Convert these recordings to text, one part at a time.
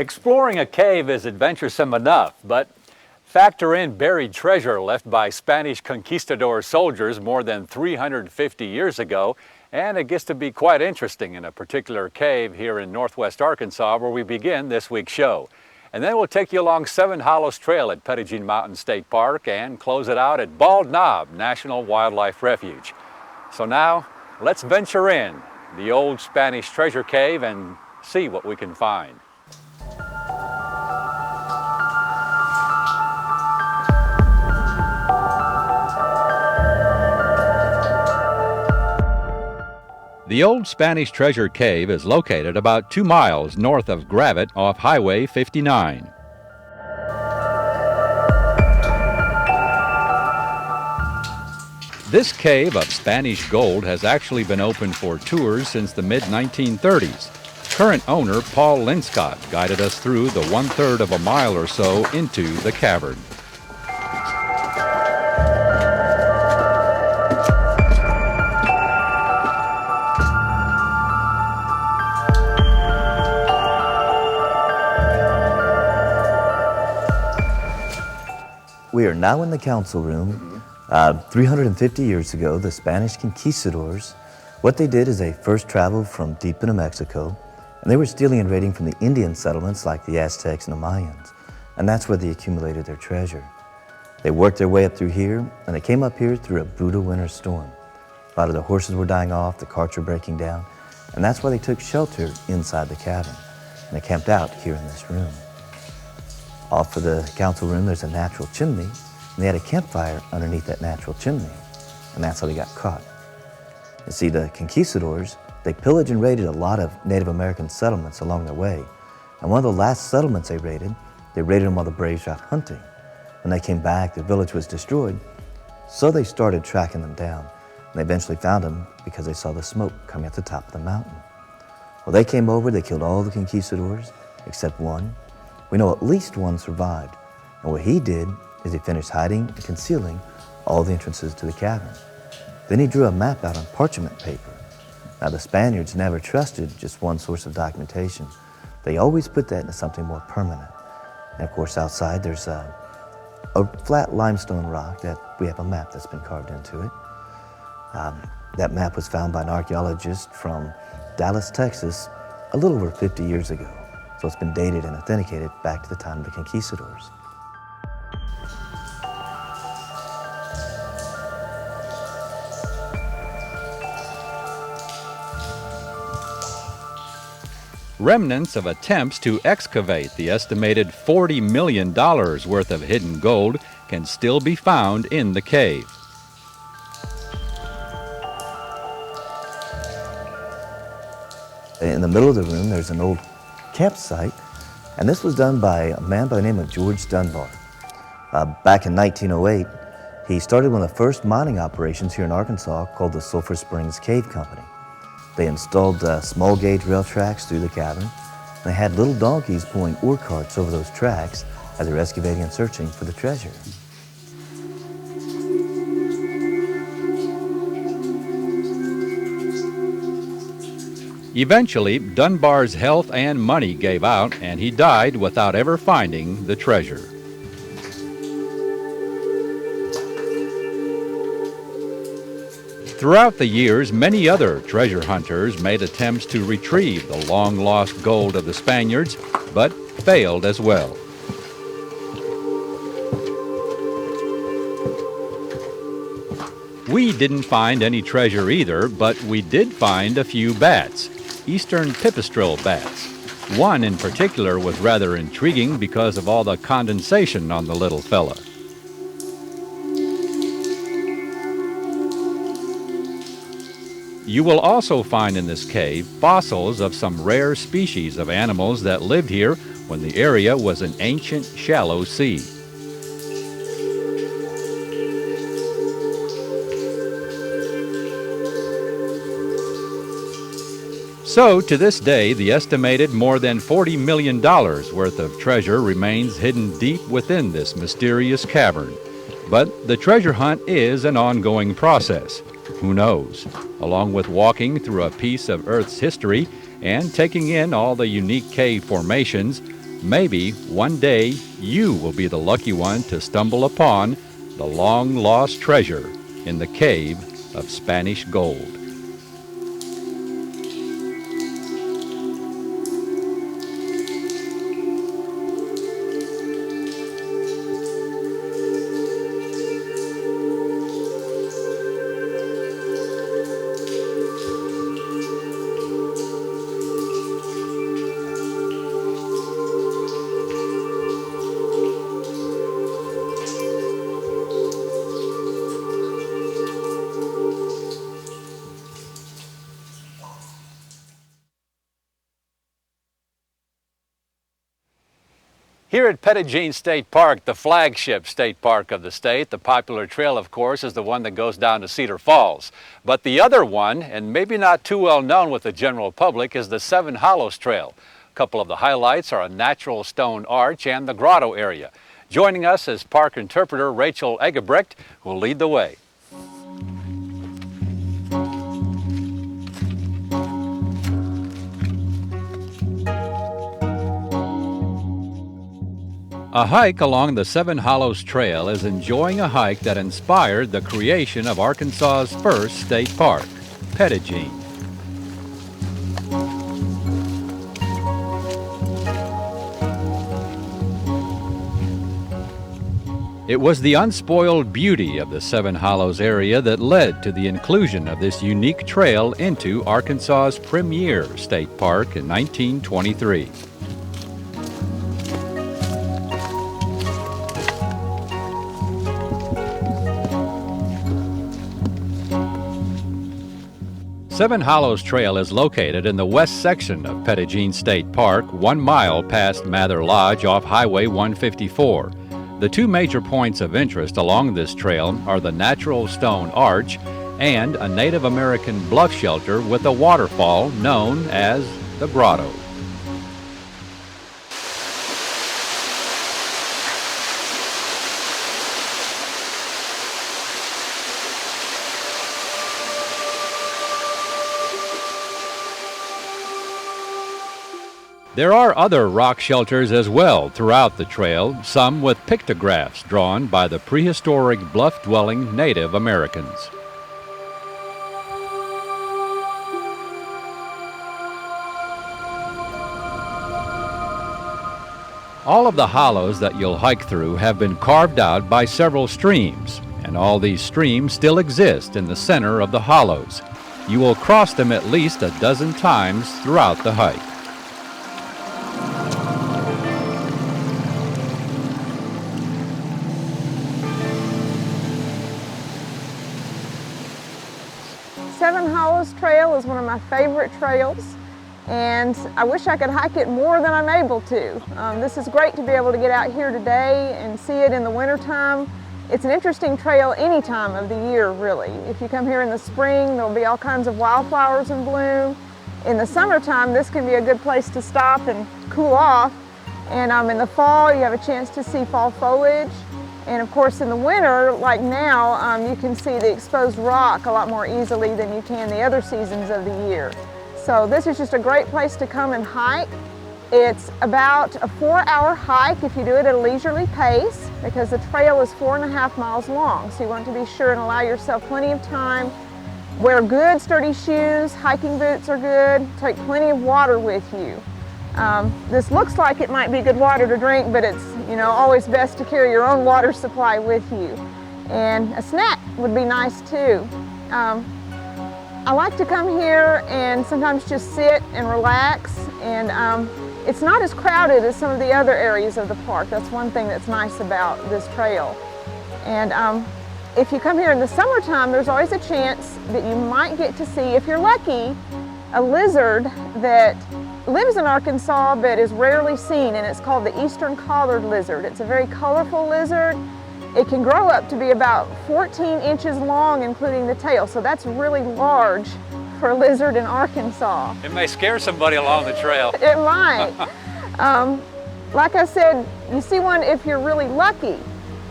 Exploring a cave is adventuresome enough, but factor in buried treasure left by Spanish Conquistador soldiers more than 350 years ago, and it gets to be quite interesting in a particular cave here in northwest Arkansas where we begin this week's show. And then we'll take you along Seven Hollows Trail at Petit Jean State Park and close it out at Bald Knob National Wildlife Refuge. So now, let's venture in the old Spanish treasure cave and see what we can find. The old Spanish treasure cave is located about 2 miles north of Gravette off Highway 59. This cave of Spanish gold has actually been open for tours since the mid-1930s. Current owner Paul Linscott guided us through the 1/3 of a mile or so into the cavern. We are now in the council room. 350 years ago, the Spanish Conquistadors, what they did is they first traveled from deep into Mexico, and they were stealing and raiding from the Indian settlements like the Aztecs and the Mayans, and that's where they accumulated their treasure. They worked their way up through here, and they came up here through a brutal winter storm. A lot of the horses were dying off, the carts were breaking down, and that's why they took shelter inside the cabin, and they camped out here in this room. Off of the council room, there's a natural chimney, and they had a campfire underneath that natural chimney, and that's how they got caught. You see, the Conquistadors, they pillaged and raided a lot of Native American settlements along their way, and one of the last settlements they raided them while the Braves were out hunting. When they came back, the village was destroyed, so they started tracking them down, and they eventually found them because they saw the smoke coming at the top of the mountain. Well, they came over, they killed all the Conquistadors except one. We know at least one survived, and what he did is he finished hiding and concealing all the entrances to the cavern. Then he drew a map out on parchment paper. Now the Spaniards never trusted just one source of documentation. They always put that into something more permanent. And of course outside there's a flat limestone rock that we have a map that's been carved into it. That map was found by an archaeologist from Dallas, Texas, a little over 50 years ago. So it's been dated and authenticated back to the time of the Conquistadors. Remnants of attempts to excavate the estimated $40 million worth of hidden gold can still be found in the cave. In the middle of the room, there's an old campsite, and this was done by a man by the name of George Dunbar. Back in 1908, he started one of the first mining operations here in Arkansas called the Sulphur Springs Cave Company. They installed small gauge rail tracks through the cavern. They had little donkeys pulling ore carts over those tracks as they were excavating and searching for the treasure. Eventually, Dunbar's health and money gave out, and he died without ever finding the treasure. Throughout the years, many other treasure hunters made attempts to retrieve the long-lost gold of the Spaniards, but failed as well. We didn't find any treasure either, but we did find a few bats, eastern pipistrelle bats. One in particular was rather intriguing because of all the condensation on the little fella. You will also find in this cave fossils of some rare species of animals that lived here when the area was an ancient shallow sea. So, to this day, the estimated more than $40 million worth of treasure remains hidden deep within this mysterious cavern. But the treasure hunt is an ongoing process. Who knows? Along with walking through a piece of Earth's history and taking in all the unique cave formations, Maybe one day you will be the lucky one to stumble upon the long-lost treasure in the cave of Spanish gold. Here at Petit Jean State Park, the flagship state park of the state, the popular trail, of course, is the one that goes down to Cedar Falls. But the other one, and maybe not too well known with the general public, is the Seven Hollows Trail. A couple of the highlights are a natural stone arch and the grotto area. Joining us is park interpreter Rachel Egebrecht, who will lead the way. A hike along the Seven Hollows Trail is enjoying a hike that inspired the creation of Arkansas's first state park, Petit Jean. It was the unspoiled beauty of the Seven Hollows area that led to the inclusion of this unique trail into Arkansas's premier state park in 1923. Seven Hollows Trail is located in the west section of Petit Jean State Park, 1 mile past Mather Lodge off Highway 154. The two major points of interest along this trail are the natural stone arch and a Native American bluff shelter with a waterfall known as the grotto. There are other rock shelters as well throughout the trail, some with pictographs drawn by the prehistoric bluff-dwelling Native Americans. All of the hollows that you'll hike through have been carved out by several streams, and all these streams still exist in the center of the hollows. You will cross them at least a dozen times throughout the hike. Seven Hollows Trail is one of my favorite trails, and I wish I could hike it more than I'm able to. This is great to be able to get out here today and see it in the wintertime. It's an interesting trail any time of the year, really. If you come here in the spring, there'll be all kinds of wildflowers in bloom. In the summertime, this can be a good place to stop and cool off. And in the fall, you have a chance to see fall foliage. And of course, in the winter, like now, you can see the exposed rock a lot more easily than you can the other seasons of the year. So this is just a great place to come and hike. It's about a 4-hour hike if you do it at a leisurely pace, because the trail is 4.5 miles long. So you want to be sure and allow yourself plenty of time. Wear good, sturdy shoes. Hiking boots are good. Take plenty of water with you. This looks like it might be good water to drink, but it's always best to carry your own water supply with you. And a snack would be nice too. I like to come here and sometimes just sit and relax, and it's not as crowded as some of the other areas of the park. That's one thing that's nice about this trail. And if you come here in the summertime, there's always a chance that you might get to see, if you're lucky, a lizard that lives in Arkansas but is rarely seen, and it's called the eastern collared lizard. It's a very colorful lizard. It can grow up to be about 14 inches long, including the tail, so that's really large for a lizard in Arkansas. It may scare somebody along the trail. It might. Like I said, you see one if you're really lucky.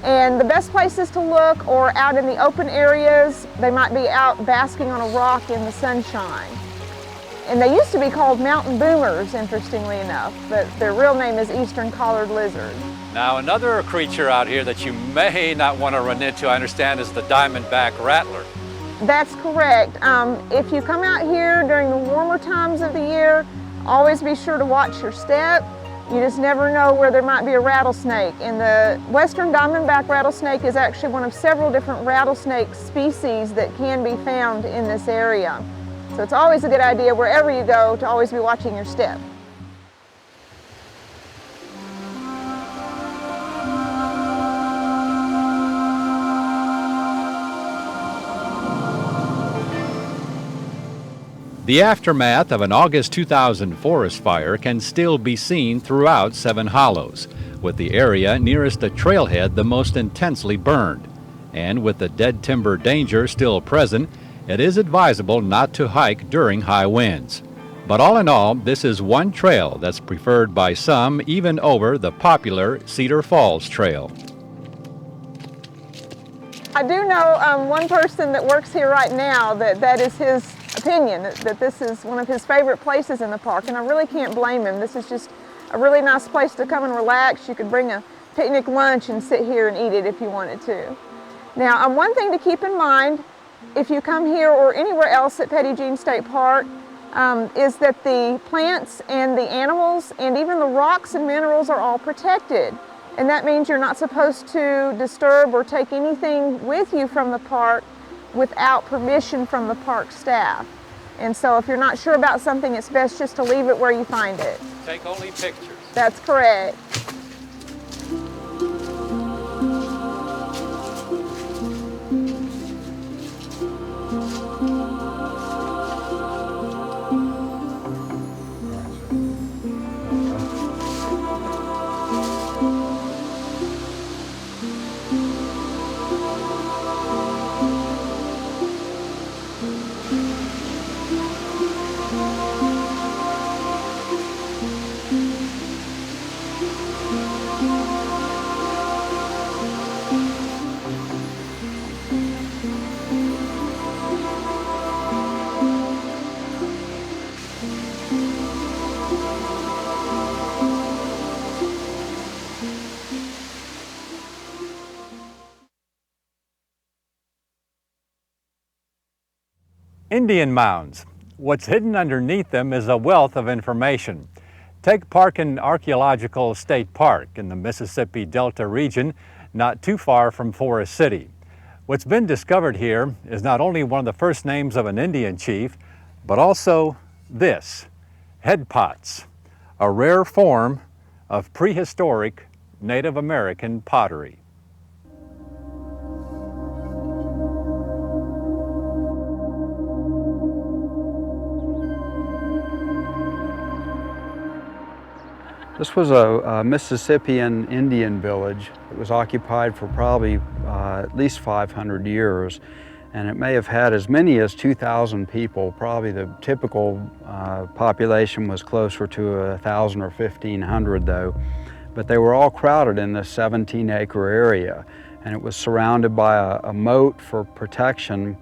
And the best places to look are out in the open areas. They might be out basking on a rock in the sunshine. And they used to be called mountain boomers, interestingly enough, but their real name is eastern collared lizard. Now, another creature out here that you may not want to run into, I understand, is the diamondback rattler. That's correct. If you come out here during the warmer times of the year, always be sure to watch your step. You just never know where there might be a rattlesnake. And the western diamondback rattlesnake is actually one of several different rattlesnake species that can be found in this area. So it's always a good idea, wherever you go, to always be watching your step. The aftermath of an August 2000 forest fire can still be seen throughout Seven Hollows, with the area nearest the trailhead the most intensely burned. And with the dead timber danger still present, it is advisable not to hike during high winds. But all in all, this is one trail that's preferred by some even over the popular Cedar Falls Trail. I do know one person that works here right now that is his opinion, that this is one of his favorite places in the park, and I really can't blame him. This is just a really nice place to come and relax. You could bring a picnic lunch and sit here and eat it if you wanted to. Now, one thing to keep in mind if you come here or anywhere else at Petit Jean State Park is that the plants and the animals and even the rocks and minerals are all protected. And that means you're not supposed to disturb or take anything with you from the park without permission from the park staff. And so if you're not sure about something, it's best just to leave it where you find it. Take only pictures. That's correct. Indian mounds. What's hidden underneath them is a wealth of information. Take Parkin Archeological State Park in the Mississippi Delta region, not too far from Forrest City. What's been discovered here is not only one of the first names of an Indian chief, but also this, head pots, a rare form of prehistoric Native American pottery. This was a Mississippian Indian village. It was occupied for probably at least 500 years, and it may have had as many as 2,000 people. Probably the typical population was closer to 1,000 or 1,500 though, but they were all crowded in this 17-acre area, and it was surrounded by a moat for protection.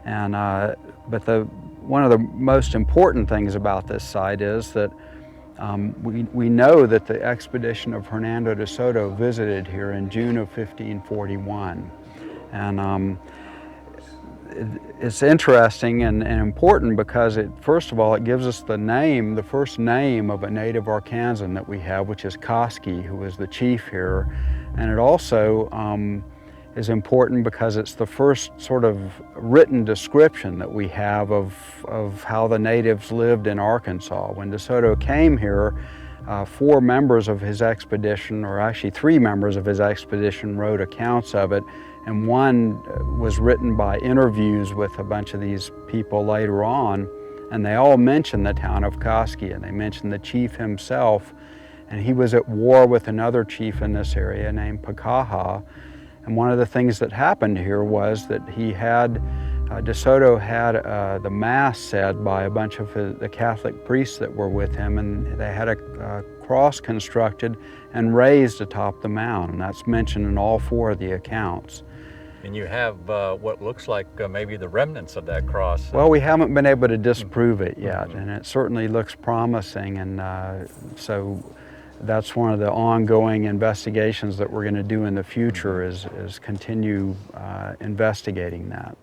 And one of the most important things about this site is that we know that the expedition of Hernando de Soto visited here in June of 1541. And it's interesting and important because first of all, it gives us the first name of a native Arkansan that we have, which is Koski, who was the chief here. And it also is important because it's the first sort of written description that we have of how the natives lived in Arkansas. When De Soto came here, 4 members of his expedition, or actually 3 members of his expedition, wrote accounts of it, and one was written by interviews with a bunch of these people later on, and they all mention the town of Koski, and they mention the chief himself, and he was at war with another chief in this area named Pakaha. And one of the things that happened here was that De Soto had the Mass said by a bunch of the Catholic priests that were with him, and they had a cross constructed and raised atop the mound, and that's mentioned in all 4 of the accounts. And you have what looks like maybe the remnants of that cross. Well, we haven't been able to disprove it yet, and it certainly looks promising, and so that's one of the ongoing investigations that we're going to do in the future is continue investigating that.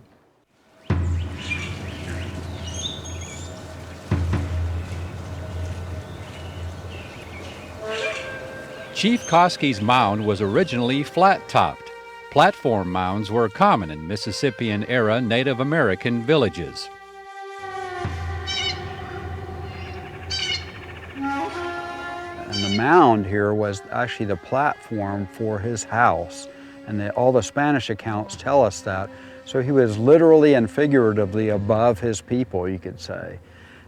Chief Koski's mound was originally flat-topped. Platform mounds were common in Mississippian-era Native American villages. And the mound here was actually the platform for his house, and all the Spanish accounts tell us that. So he was literally and figuratively above his people, you could say.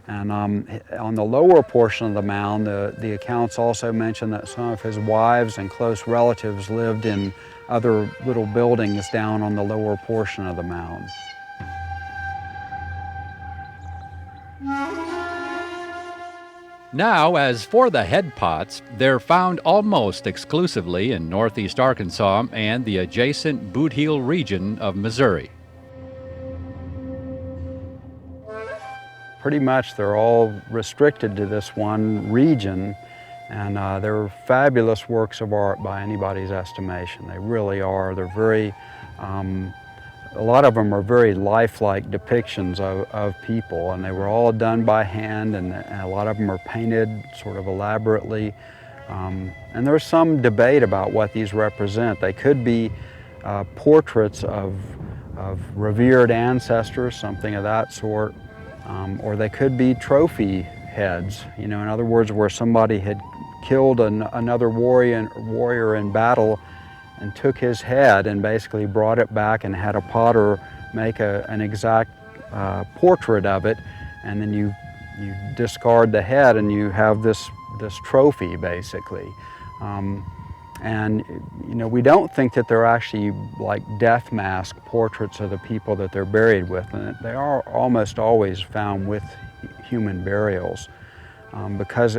And on the lower portion of the mound, the accounts also mention that some of his wives and close relatives lived in other little buildings down on the lower portion of the mound. Now, as for the head pots, they're found almost exclusively in northeast Arkansas and the adjacent Boot Heel region of Missouri. Pretty much they're all restricted to this one region, and they're fabulous works of art by anybody's estimation. They really are. They're very, a lot of them are very lifelike depictions of people, and they were all done by hand, and a lot of them are painted sort of elaborately. And there's some debate about what these represent. They could be portraits of revered ancestors, something of that sort, or they could be trophy heads. You know, in other words, where somebody had killed another warrior in battle and took his head and basically brought it back and had a potter make an exact portrait of it, and then you discard the head and you have this trophy basically. And you know, we don't think that they're actually like death mask portraits of the people that they're buried with, and they are almost always found with human burials, because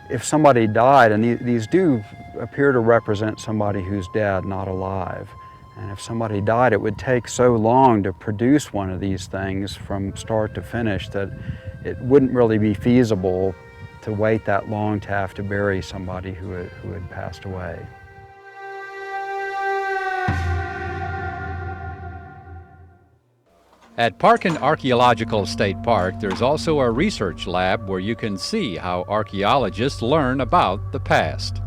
if somebody died, and these do appear to represent somebody who's dead, not alive, and if somebody died, it would take so long to produce one of these things from start to finish that it wouldn't really be feasible to wait that long to have to bury somebody who had passed away. At Parkin Archeological State Park, there's also a research lab where you can see how archaeologists learn about the past.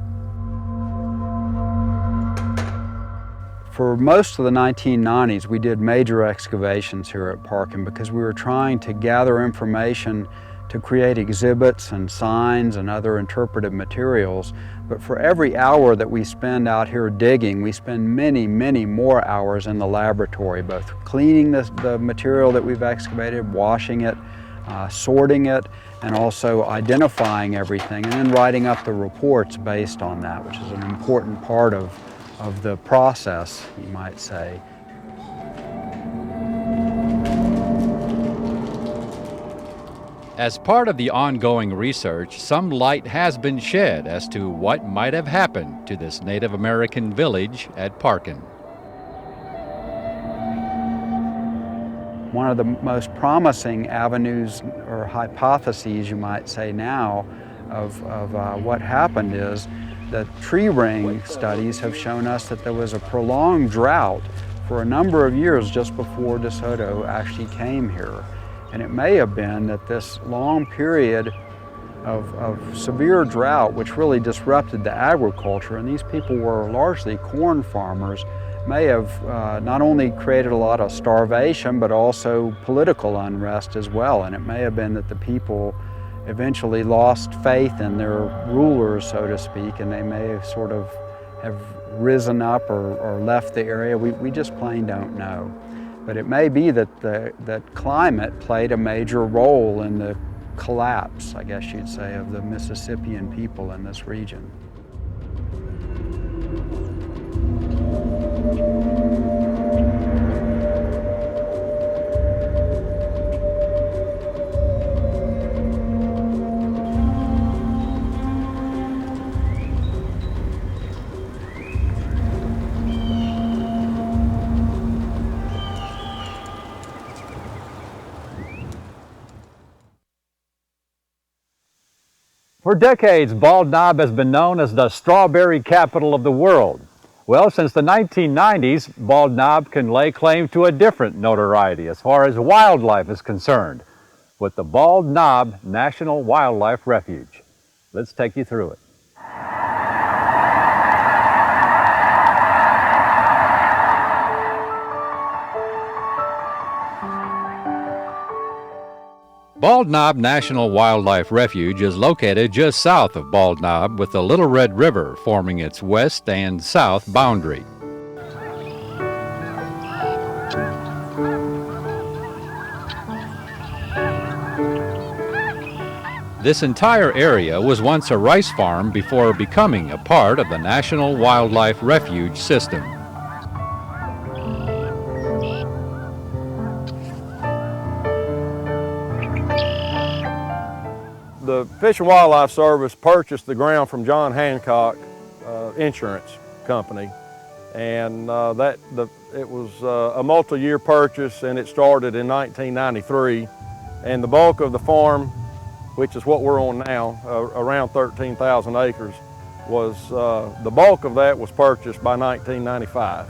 For most of the 1990s, we did major excavations here at Parkin because we were trying to gather information to create exhibits and signs and other interpretive materials. But for every hour that we spend out here digging, we spend many, many more hours in the laboratory, both cleaning the material that we've excavated, washing it, sorting it, and also identifying everything, and then writing up the reports based on that, which is an important part of the process, you might say. As part of the ongoing research, some light has been shed as to what might have happened to this Native American village at Parkin. One of the most promising avenues or hypotheses, you might say now, of what happened is that tree ring studies have shown us that there was a prolonged drought for a number of years just before De Soto actually came here. And it may have been that this long period of severe drought, which really disrupted the agriculture, and these people were largely corn farmers, may have not only created a lot of starvation, but also political unrest as well. And it may have been that the people eventually lost faith in their rulers, so to speak, and they may have sort of have risen up or left the area. We just plain don't know. But it may be that that climate played a major role in the collapse, I guess you'd say, of the Mississippian people in this region. For decades, Bald Knob has been known as the strawberry capital of the world. Well, since the 1990s, Bald Knob can lay claim to a different notoriety as far as wildlife is concerned, with the Bald Knob National Wildlife Refuge. Let's take you through it. Bald Knob National Wildlife Refuge is located just south of Bald Knob, with the Little Red River forming its west and south boundary. This entire area was once a rice farm before becoming a part of the National Wildlife Refuge system. The Fish and Wildlife Service purchased the ground from John Hancock Insurance Company, and it was a multi-year purchase, and it started in 1993. And the bulk of the farm, which is what we're on now, around 13,000 acres, was the bulk of that was purchased by 1995.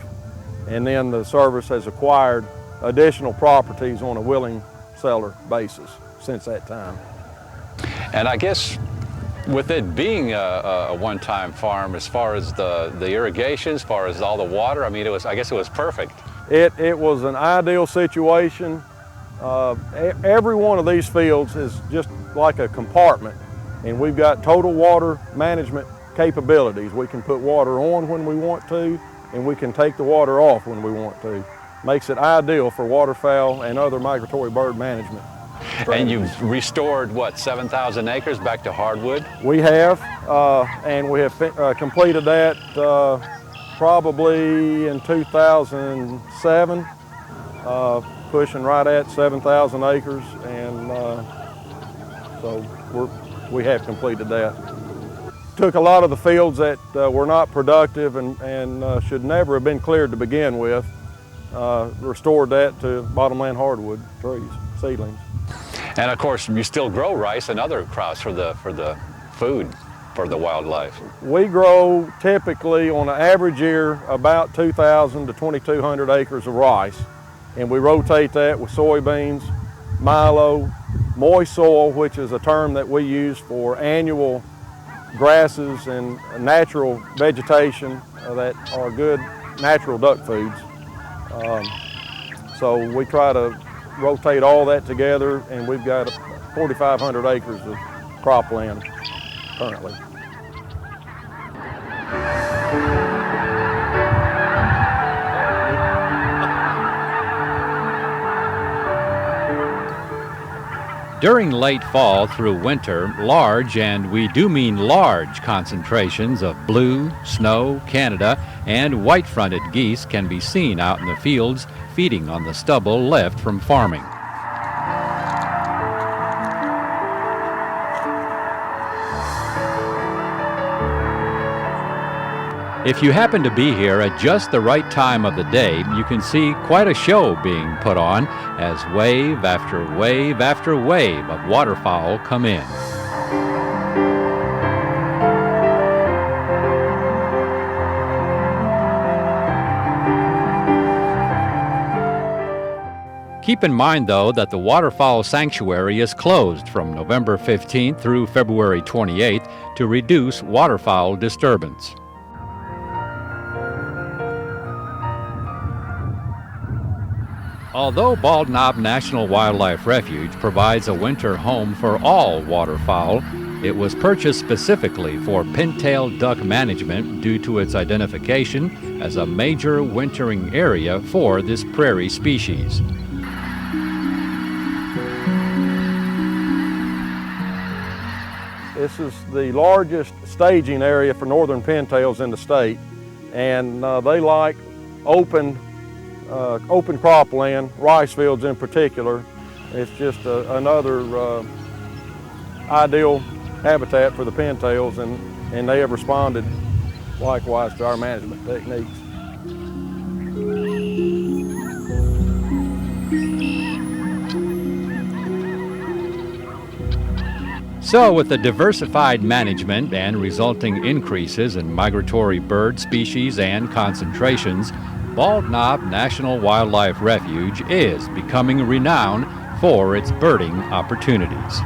And then the service has acquired additional properties on a willing seller basis since that time. And I guess with it being a one-time farm, as far as the irrigation, as far as all the water, I mean, I guess it was perfect. It was an ideal situation. Every one of these fields is just like a compartment, and we've got total water management capabilities. We can put water on when we want to, and we can take the water off when we want to. Makes it ideal for waterfowl and other migratory bird management. And you've restored, what, 7,000 acres back to hardwood? We have, and we have completed that probably in 2007, pushing right at 7,000 acres, and so we have completed that. Took a lot of the fields that were not productive and should never have been cleared to begin with, restored that to bottomland hardwood trees, seedlings. And of course, you still grow rice and other crops for the food for the wildlife. We grow typically on an average year about 2,000 to 2,200 acres of rice, and we rotate that with soybeans, milo, moist soil, which is a term that we use for annual grasses and natural vegetation that are good natural duck foods. So we try to rotate all that together, and we've got 4,500 acres of cropland currently. During late fall through winter, large, and we do mean large, concentrations of blue, snow, Canada, and white-fronted geese can be seen out in the fields feeding on the stubble left from farming. If you happen to be here at just the right time of the day, you can see quite a show being put on as wave after wave after wave of waterfowl come in. Keep in mind, though, that the Waterfowl Sanctuary is closed from November 15th through February 28th to reduce waterfowl disturbance. Although Bald Knob National Wildlife Refuge provides a winter home for all waterfowl, it was purchased specifically for pintail duck management due to its identification as a major wintering area for this prairie species. This is the largest staging area for northern pintails in the state, and they like open cropland, rice fields in particular. It's just another ideal habitat for the pintails, and they have responded likewise to our management techniques. So with the diversified management and resulting increases in migratory bird species and concentrations, Bald Knob National Wildlife Refuge is becoming renowned for its birding opportunities.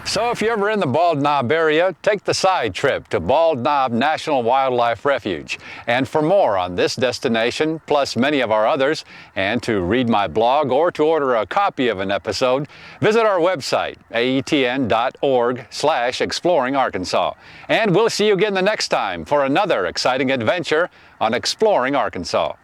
So if you're ever in the Bald Knob area, take the side trip to Bald Knob National Wildlife Refuge. And for more on this destination, plus many of our others, and to read my blog or to order a copy of an episode, visit our website, aetn.org/exploringarkansas. And we'll see you again the next time for another exciting adventure on Exploring Arkansas.